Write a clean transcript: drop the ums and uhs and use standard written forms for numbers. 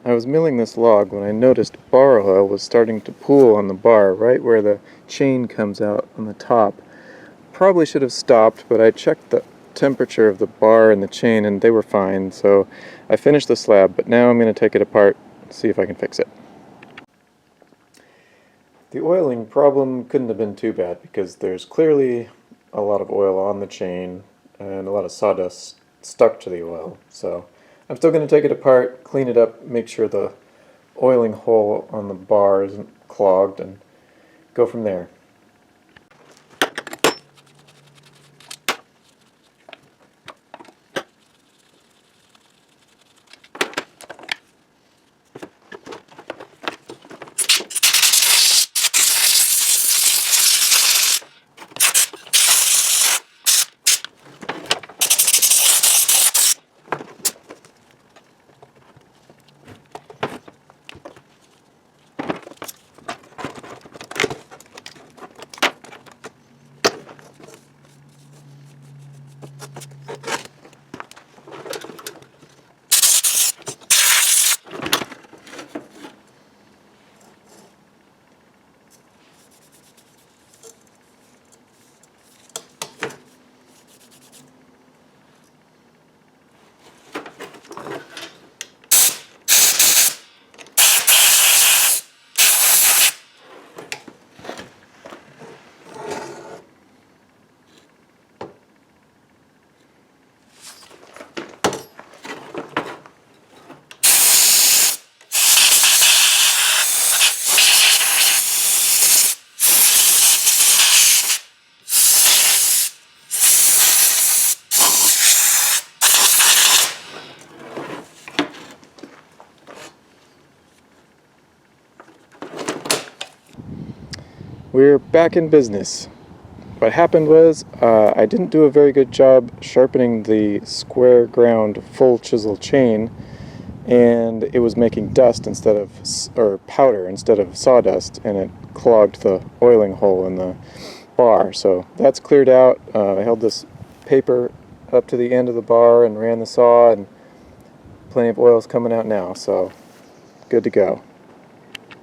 I was milling this log when I noticed bar oil was starting to pool on the bar right where the chain comes out on the top. Probably should have stopped, but I checked the temperature of the bar and the chain and they were fine, so I finished the slab, but now I'm going to take it apart and see if I can fix it. The oiling problem couldn't have been too bad because there's clearly a lot of oil on the chain and a lot of sawdust stuck to the oil, so I'm still going to take it apart, clean it up, make sure the oiling hole on the bar isn't clogged, and go from there. We're back in business. What happened was I didn't do a very good job sharpening the square ground full chisel chain, and it was making dust instead of, or powder instead of sawdust, and it clogged the oiling hole in the bar. So that's cleared out. I held this paper up to the end of the bar and ran the saw, and plenty of oil's coming out now, so good to go.